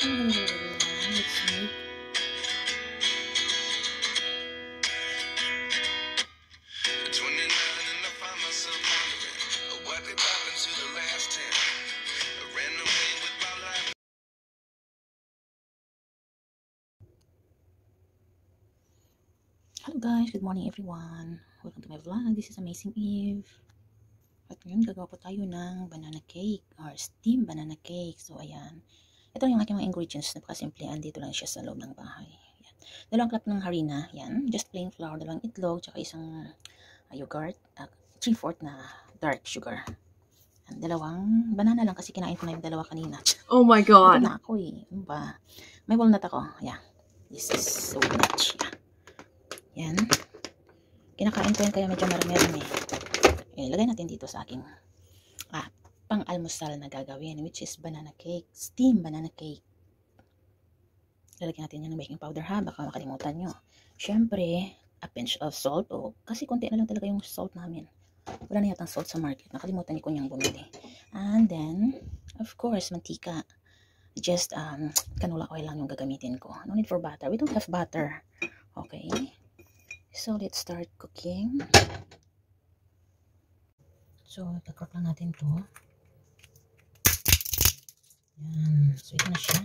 Hello guys, good morning everyone. Welcome to my vlog. This is Amazing Eve. At ngayon gagawa po tayo ng banana cake or steam banana cake. So ayan, ito yung aking mga ingredients. Napakasimple, andito lang siya sa loob ng bahay. Ayan. Dalawang cup ng harina, yan, just plain flour, dalawang itlog, tsaka isang yogurt, 3/4 na dark sugar. Yan, dalawang banana lang kasi kinain ko na yung dalawa kanina. Oh my god. Ito na ako eh. Ano ba? May walnut ako. Ayan. This is walnut. Yan. Kinakain ko yan kaya medyo marami-rami. Ilagay natin dito sa aking pang-almusal na gagawin, which is banana cake. Steam banana cake. Lalagyan natin yan ng baking powder ha. Baka makalimutan nyo. Siyempre, a pinch of salt. Kasi konti na lang talaga yung salt namin. Wala na yatang salt sa market. Nakalimutan ko niyang bumili. And then, of course, mantika. Just canola oil lang yung gagamitin ko. No need for butter. We don't have butter. Okay. So, let's start cooking. So, i-cook lang natin to. Yan. So, ito na siya.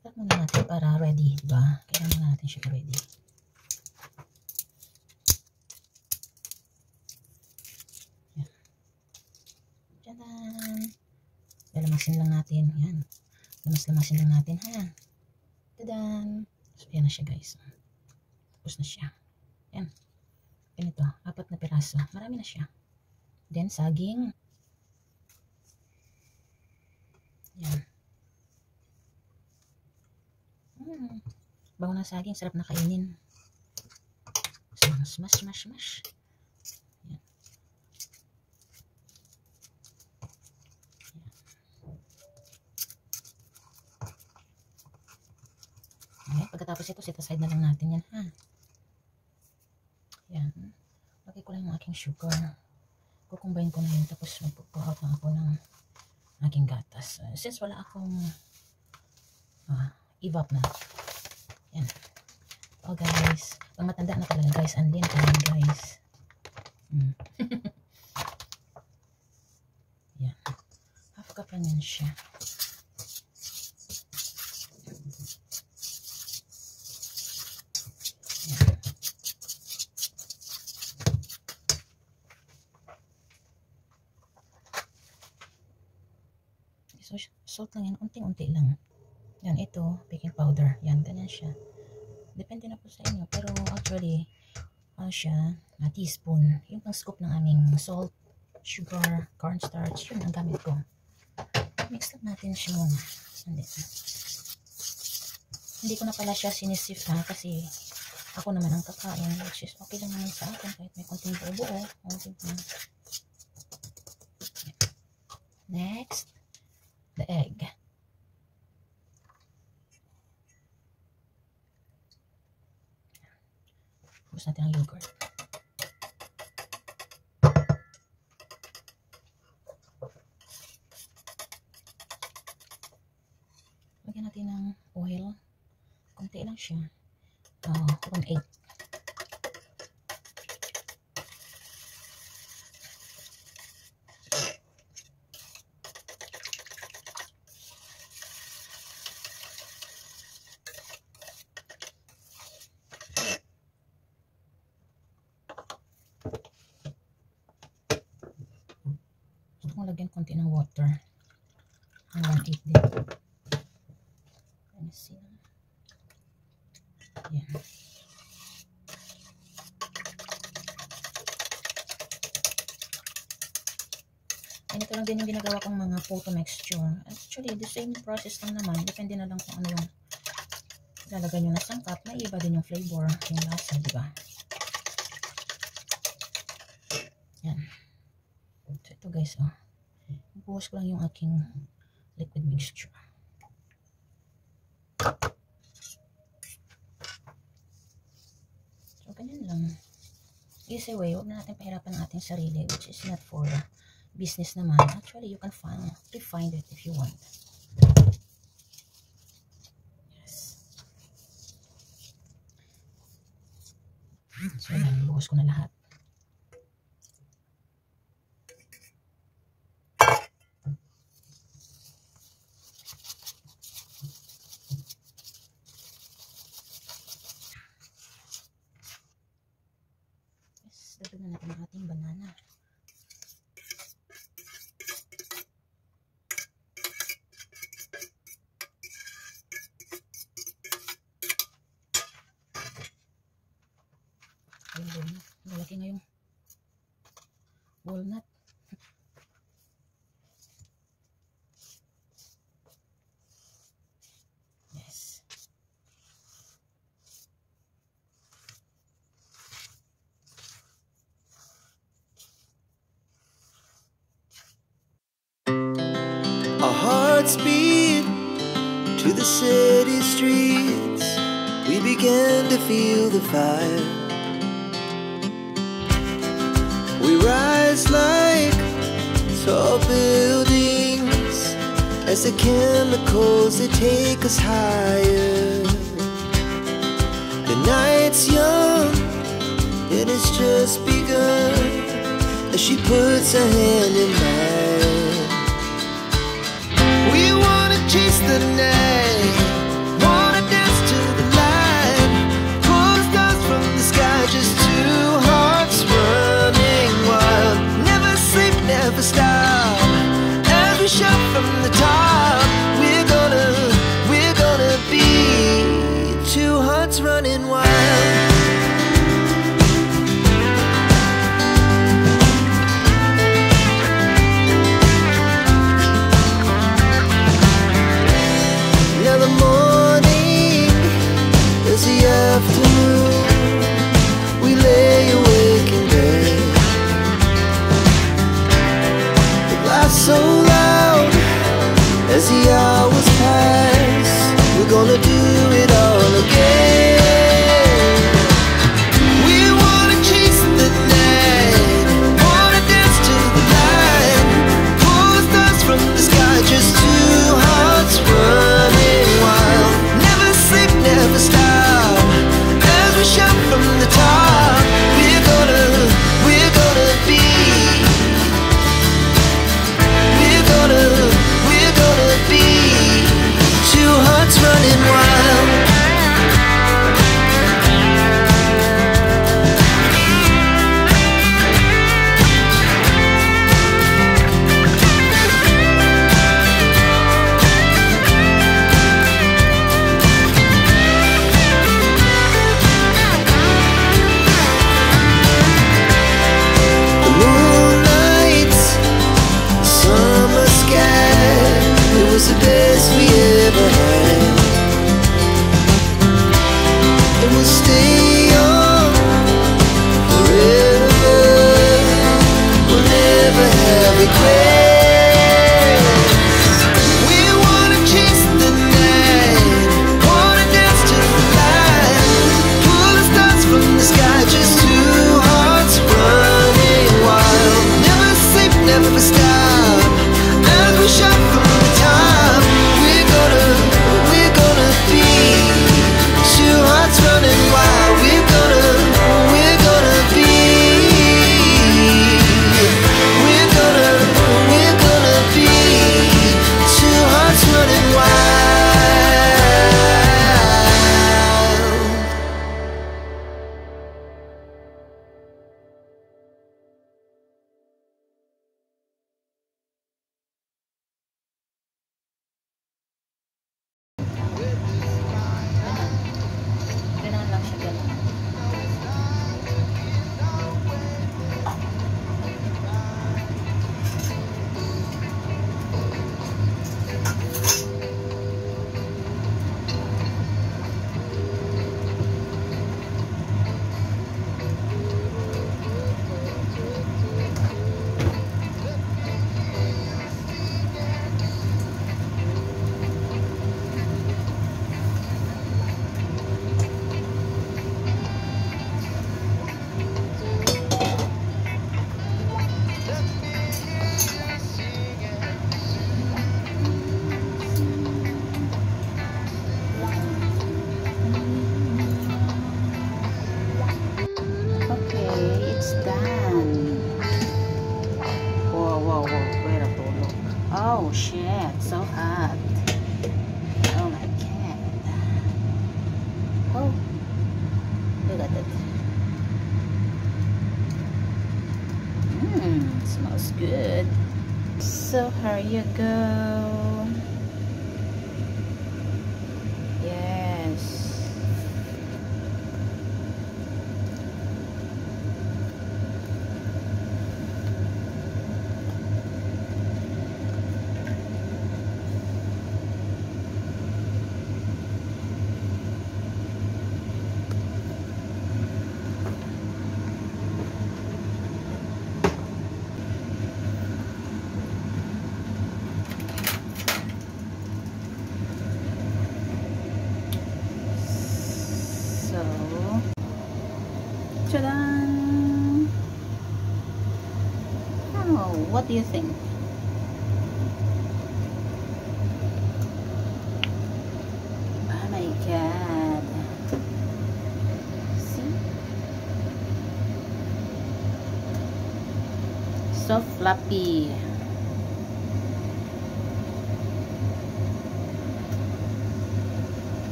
Ikat muna natin para ready, diba? Kailangan muna natin siya ready. Yan. Tadaan! Lalamasin lang natin. Yan. Lamas-lamasin lang natin, ha? Tadaan! So, yan na siya, guys. Tapos na siya. Yan. Ganito. 4 na piraso. Marami na siya. Then, saging. Yan. Bango ng saging. Sarap na kainin. So, smash. Yan. Yan. Okay. Pagkatapos ito, set aside na lang natin yan, ha? Yan. Lagay ko lang yung aking sugar. Kukumbine ko na yun. Tapos magpupuhout lang ako ng aking gatas. Since wala akong evap na. Yan. Oh guys. Pang matanda na talaga guys. Anlin pa yan guys. Yan. Half cup lang yan siya. So, salt lang yan. Unti-unti lang. Yan, ito, baking powder. Yan, ganyan siya. Depende na po sa inyo. Pero actually, ano siya, teaspoon. Yung pang scoop ng aming salt, sugar, cornstarch. Yun ang gamit ko. Mix lang natin siya muna. Hindi ko na pala siya sinisif ha. Kasi ako naman ang kakain. Which is okay lang naman sa akin. Kahit may konting buo-buo. Next. The egg. Tapos natin ang yogurt. Lagyan natin ng oil. Konti lang siya. 1/8. Kung lagyan konti ng water. 1/8 din. Let me see. Yan. Ganito lang din yung ginagawa kong mga photo mixture. Actually, the same process lang naman. Depende na lang kung ano yung lalagay nyo na sangkap. May iba din yung flavor, yung lasa, diba? Yan. So, ito guys, buhos ko lang yung aking liquid mixture. So, ganyan lang. Easy way, huwag na natin pahirapan ang ating sarili, which is not for business naman. Actually, you can find it if you want. Inubos ko na lahat. Yes, dagdagan natin ang ating banana. Ayun, walnut. Malaki ngayong walnut. Yes. Our hearts beat to the city streets. We began to feel the fire. We rise like tall buildings as the chemicals they take us higher. The night's young and it's just begun as she puts her hand in mine. We wanna chase the night, wanna dance to the light, pull the stars from the sky, just two hearts running wild. Never sleep, never stop, as we shout from the top. We're gonna be two hearts running wild. So hot. Oh my god. Oh, look at it. Smells good. So here you go. Yes. So, ta-da! Oh, what do you think? Oh my god. See? So fluffy.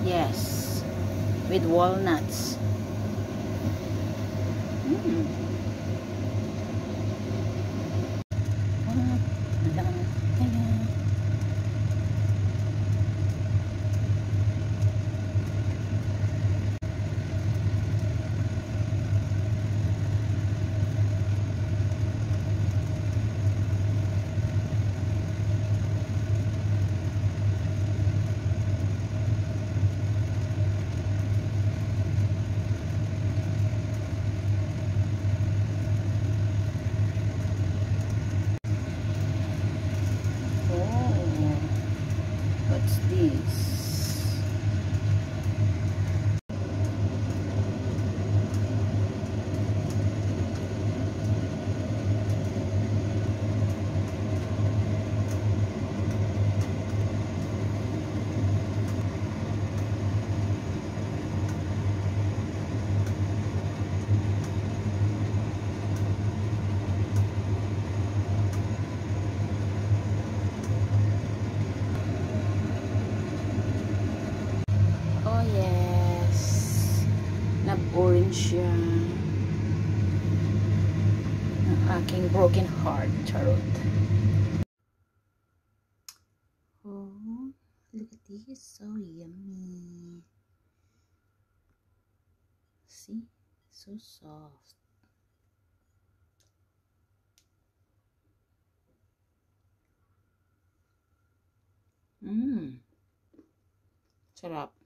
Yes. With walnuts. What's this? Oh yes. Nag-orange siya. Ang aking broken heart. Charot. Oh, look at this. So yummy. See? So soft. Sarap.